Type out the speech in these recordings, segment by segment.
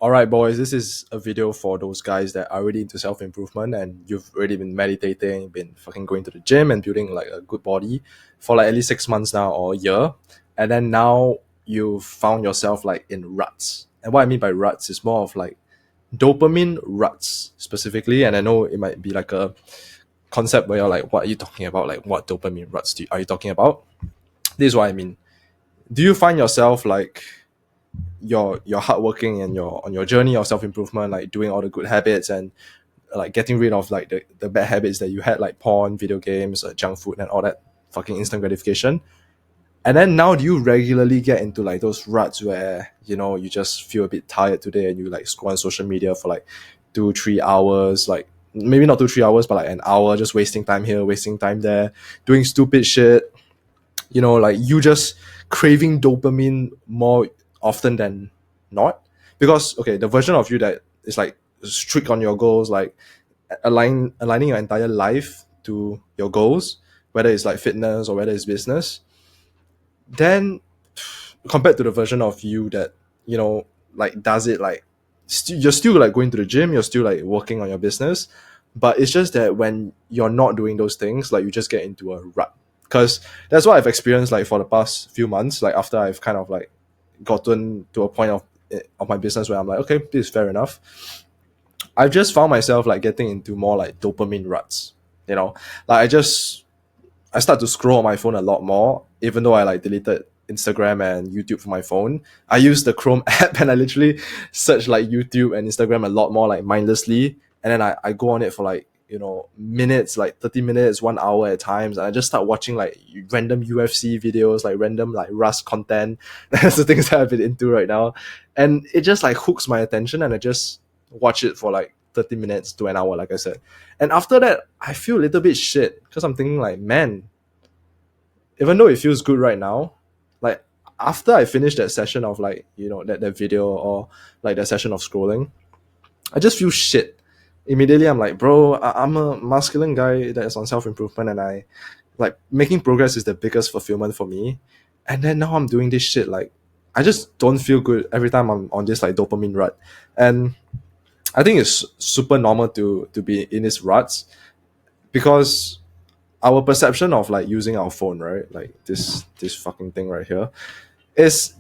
All right, boys, this is a video for those guys that are already into self improvement and you've already been meditating, been fucking going to the gym and building like a good body for like at least 6 months now or a year. And then now you've found yourself like in ruts. And what I mean by ruts is more of like dopamine ruts specifically. And I know it might be like a concept where you're like, what are you talking about? Like, what dopamine ruts are you talking about? This is what I mean. Do you find yourself like you're hardworking and you're on your journey of self-improvement, like doing all the good habits and like getting rid of like the bad habits that you had, like porn, video games, junk food and all that fucking instant gratification? And then now do you regularly get into like those ruts where you just feel a bit tired today and you like scroll on social media for like 2-3 hours, like maybe not 2-3 hours but like an hour, just wasting time here, wasting time there, doing stupid shit, like you just craving dopamine more often than not? Because okay, the version of you that is like strict on your goals, like aligning your entire life to your goals, whether it's like fitness or whether it's business, then compared to the version of you that like does it like you're still like going to the gym, you're still like working on your business, but it's just that when you're not doing those things, like you just get into a rut. Because that's what I've experienced like for the past few months, like after I've kind of like gotten to a point of my business where I'm like, okay, this is fair enough. I've just found myself like getting into more like dopamine ruts. Like I start to scroll on my phone a lot more, even though I like deleted Instagram and YouTube from my phone. I use the Chrome app and I literally search like YouTube and Instagram a lot more like mindlessly. And then I go on it for like, minutes, like 30 minutes, 1 hour at times. And I just start watching like random UFC videos, like random like Rust content. That's the things that I've been into right now. And it just like hooks my attention and I just watch it for like 30 minutes to an hour, like I said. And after that, I feel a little bit shit because I'm thinking like, man, even though it feels good right now, like after I finish that session of like, that video or like that session of scrolling, I just feel shit. Immediately I'm like, bro, I'm a masculine guy that is on self-improvement and I like making progress is the biggest fulfillment for me. And then now I'm doing this shit, like I just don't feel good every time I'm on this like dopamine rut. And I think it's super normal to be in these ruts because our perception of like using our phone, right? Like this fucking thing right here is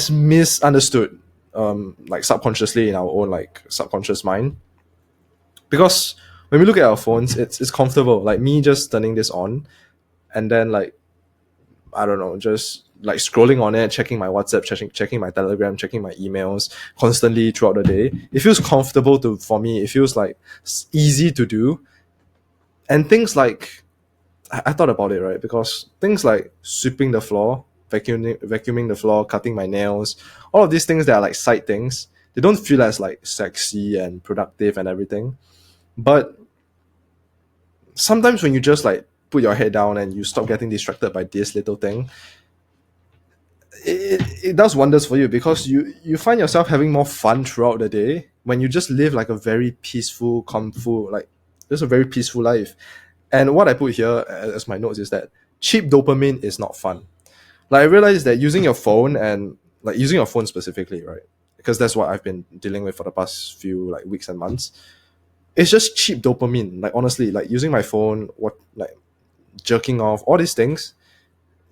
misunderstood, like subconsciously in our own like subconscious mind. Because when we look at our phones, it's comfortable. Like me just turning this on and then like I don't know, just like scrolling on it, checking my WhatsApp, checking my Telegram, checking my emails constantly throughout the day. It feels comfortable for me. It feels like easy to do. And things like I thought about it, right? Because things like sweeping the floor, vacuuming the floor, cutting my nails, all of these things that are like side things, they don't feel as like sexy and productive and everything. But sometimes when you just like put your head down and you stop getting distracted by this little thing, it does wonders for you because you find yourself having more fun throughout the day when you just live like a very peaceful, calmful, like just a very peaceful life. And what I put here as my notes is that cheap dopamine is not fun. Like I realized that using your phone and like using your phone specifically, right? Because that's what I've been dealing with for the past few like weeks and months. It's just cheap dopamine. Like honestly, like using my phone, what like jerking off, all these things,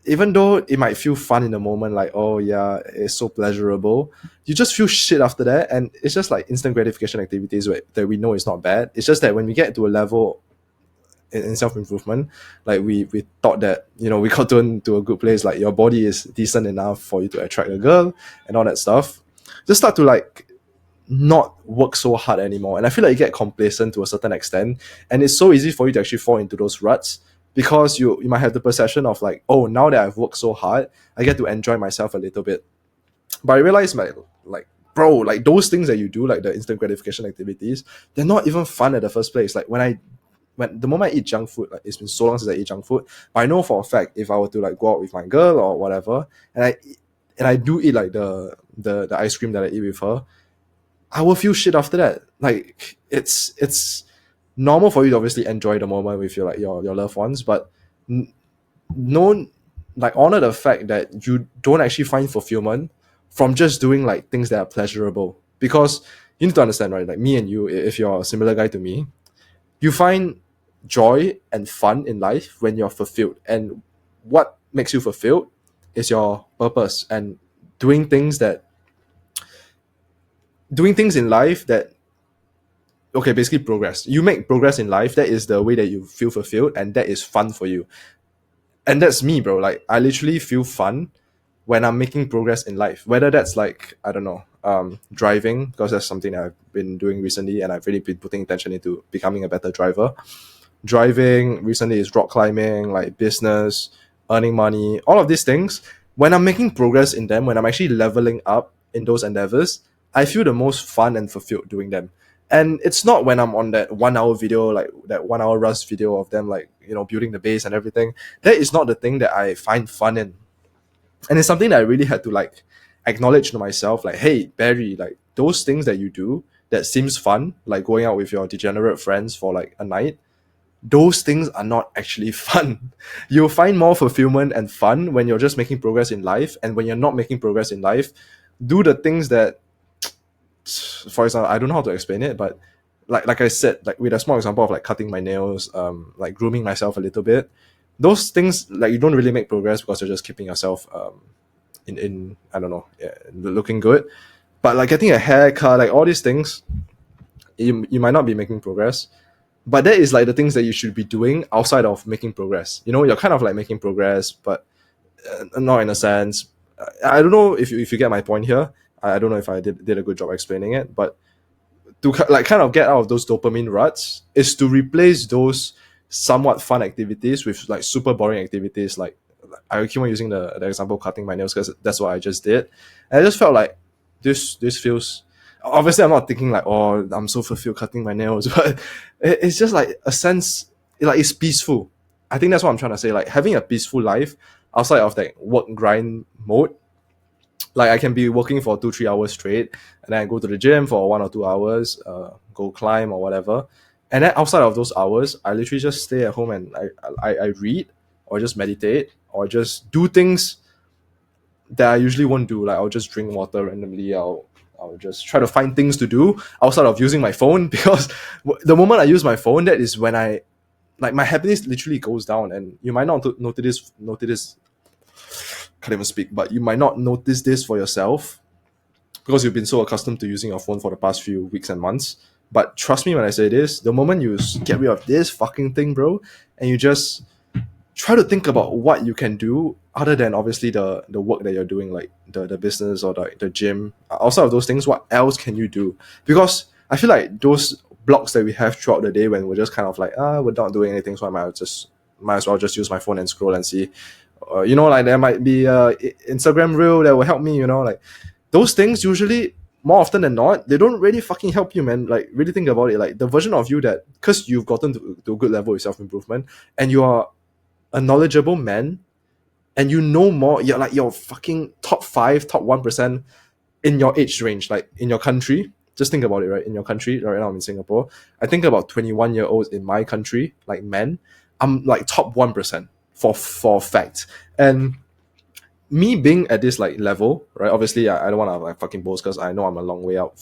even though it might feel fun in the moment, like, oh yeah, it's so pleasurable, you just feel shit after that. And it's just like instant gratification activities that we know is not bad. It's just that when we get to a level in self-improvement, like we thought that, we got to a good place, like your body is decent enough for you to attract a girl and all that stuff, just start to like not work so hard anymore. And I feel like you get complacent to a certain extent. And it's so easy for you to actually fall into those ruts because you might have the perception of like, oh, now that I've worked so hard, I get to enjoy myself a little bit. But I realized like bro, like those things that you do, like the instant gratification activities, they're not even fun at the first place. Like when the moment I eat junk food, like it's been so long since I eat junk food, but I know for a fact if I were to like go out with my girl or whatever, and I do eat like the ice cream that I eat with her, I will feel shit after that. Like it's normal for you to obviously enjoy the moment with your loved ones, but no, like honor the fact that you don't actually find fulfillment from just doing like things that are pleasurable. Because you need to understand, right? Like me and you, if you're a similar guy to me, you find joy and fun in life when you're fulfilled. And what makes you fulfilled is your purpose and doing things that doing things in life that okay, basically progress. You make progress in life, that is the way that you feel fulfilled and that is fun for you. And that's me, bro. Like I literally feel fun when I'm making progress in life. Whether that's like, I don't know, driving, because that's something that I've been doing recently and I've really been putting attention into becoming a better driver. Driving recently is rock climbing, like business, earning money, all of these things. When I'm making progress in them, when I'm actually leveling up in those endeavors, I feel the most fun and fulfilled doing them. And it's not when I'm on that 1 hour video, like that 1 hour Rust video of them, like, building the base and everything. That is not the thing that I find fun in. And it's something that I really had to like acknowledge to myself, like, hey, Barry, like those things that you do that seems fun, like going out with your degenerate friends for like a night, those things are not actually fun. You'll find more fulfillment and fun when you're just making progress in life. And when you're not making progress in life, do the things that, for example, I don't know how to explain it, but like I said, like with a small example of like cutting my nails, like grooming myself a little bit, those things like you don't really make progress because you're just keeping yourself in I don't know, yeah, looking good. But like getting a haircut, like all these things, you might not be making progress, but that is like the things that you should be doing outside of making progress. You're kind of like making progress, but not in a sense. I don't know if you get my point here. I don't know if I did a good job explaining it, but to like kind of get out of those dopamine ruts is to replace those somewhat fun activities with like super boring activities. Like I keep on using the example of cutting my nails because that's what I just did, and I just felt like this feels. Obviously, I'm not thinking like, oh, I'm so fulfilled cutting my nails, but it's just like a sense, like it's peaceful. I think that's what I'm trying to say. Like having a peaceful life outside of that work grind mode, like I can be working for 2-3 hours straight, and then I go to the gym for 1 or 2 hours, go climb or whatever, and then outside of those hours, I literally just stay at home and I read or just meditate or just do things that I usually won't do. Like I'll just drink water randomly. I'll just try to find things to do outside of using my phone because the moment I use my phone, that is when I like my happiness literally goes down. And you might not notice can't even speak, but you might not notice this for yourself because you've been so accustomed to using your phone for the past few weeks and months. But trust me when I say this, the moment you get rid of this fucking thing, bro, and you just try to think about what you can do other than obviously the work that you're doing, like the business or the gym. Outside of those things, what else can you do? Because I feel like those blocks that we have throughout the day when we're just kind of like, we're not doing anything, so I might as well just use my phone and scroll and see. Like there might be a Instagram reel that will help me, like those things usually more often than not, they don't really fucking help you, man. Like really think about it. Like the version of you that, because you've gotten to a good level of self-improvement and you are a knowledgeable man and you know more, you're like your fucking top 5, top 1% in your age range, like in your country. Just think about it, right? In your country, right now I'm in Singapore. I think about 21-year-olds in my country, like men, I'm like top 1% for fact. And me being at this like level, right? Obviously, I don't want to like fucking boast because I know I'm a long way out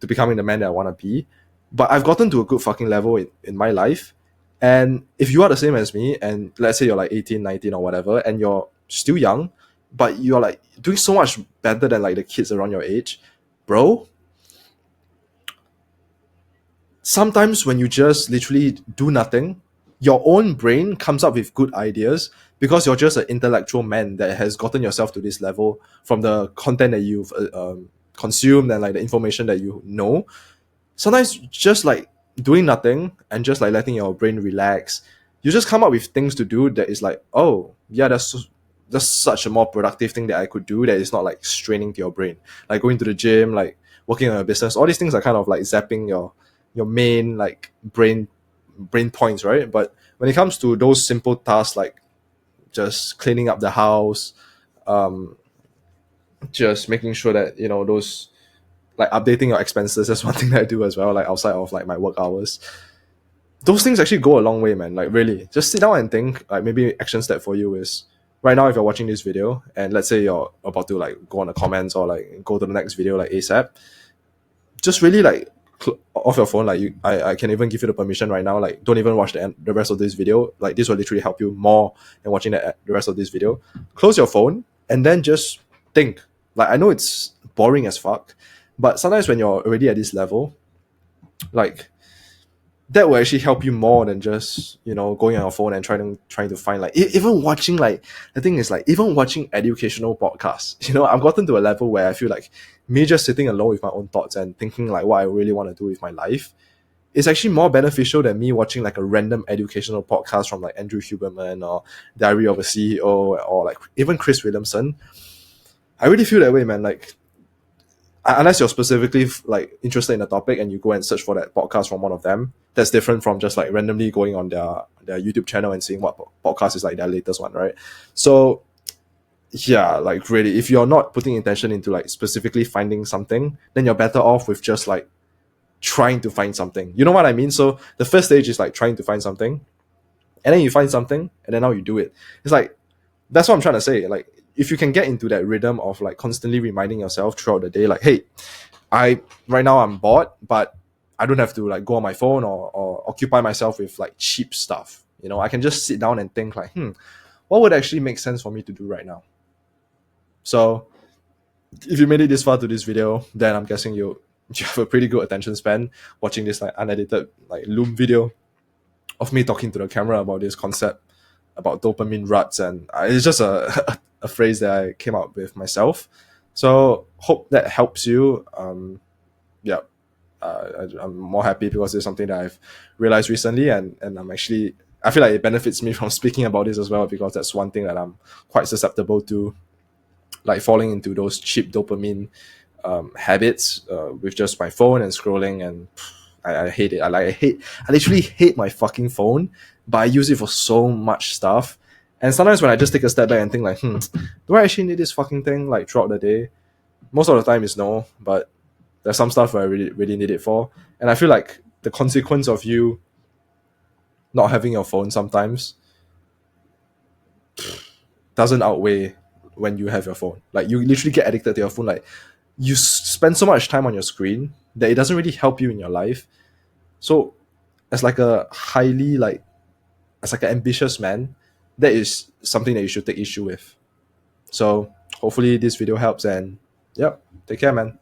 to becoming the man that I want to be. But I've gotten to a good fucking level in my life. And if you are the same as me, and let's say you're like 18, 19 or whatever, and you're still young, but you're like doing so much better than like the kids around your age, bro, sometimes when you just literally do nothing, your own brain comes up with good ideas because you're just an intellectual man that has gotten yourself to this level from the content that you've consumed and like the information that you know. Sometimes just like doing nothing and just like letting your brain relax, you just come up with things to do that is like, oh yeah, that's such a more productive thing that I could do that is not like straining to your brain, like going to the gym, like working on a business. All these things are kind of like zapping your main like brain points, right? But when it comes to those simple tasks like just cleaning up the house, um just making sure that those like updating your expenses, that's one thing that I do as well, like outside of like my work hours. Those things actually go a long way, man. Like really, just sit down and think. Like maybe action step for you is right now if you're watching this video and let's say you're about to like go on the comments or like go to the next video like ASAP, just really like off your phone. Like I can even give you the permission right now. Like don't even watch the rest of this video. Like this will literally help you more than watching the rest of this video. Close your phone and then just think. Like I know it's boring as fuck, but sometimes when you're already at this level, like that will actually help you more than just going on your phone and trying to find like even watching, like the thing is like even watching educational podcasts. I've gotten to a level where I feel like me just sitting alone with my own thoughts and thinking like what I really want to do with my life is actually more beneficial than me watching like a random educational podcast from like Andrew Huberman or Diary of a CEO or like even Chris Williamson. I really feel that way, man. Like unless you're specifically like interested in a topic and you go and search for that podcast from one of them, that's different from just like randomly going on their YouTube channel and seeing what podcast is like their latest one, right? So yeah, like really, if you're not putting intention into like specifically finding something, then you're better off with just like trying to find something. You know what I mean? So the first stage is like trying to find something, and then you find something, and then now you do it. It's like that's what I'm trying to say. Like if you can get into that rhythm of like constantly reminding yourself throughout the day, like, hey, I right now I'm bored, but I don't have to like go on my phone or occupy myself with like cheap stuff. I can just sit down and think like, what would actually make sense for me to do right now? So if you made it this far to this video, then I'm guessing you have a pretty good attention span watching this like unedited like Loom video of me talking to the camera about this concept about dopamine ruts, and it's just a phrase that I came up with myself. So hope that helps you. Yeah, I'm more happy because it's something that I've realized recently, and I feel like it benefits me from speaking about this as well, because that's one thing that I'm quite susceptible to, like falling into those cheap dopamine habits with just my phone and scrolling, and I hate it. I literally hate my fucking phone, but I use it for so much stuff. And sometimes when I just take a step back and think like, do I actually need this fucking thing like throughout the day? Most of the time is no, but there's some stuff where I really, really need it for. And I feel like the consequence of you not having your phone sometimes doesn't outweigh when you have your phone. Like you literally get addicted to your phone. Like you spend so much time on your screen that it doesn't really help you in your life. So as like a highly like as like an ambitious man, that is something that you should take issue with. So hopefully this video helps, and yep, take care, man.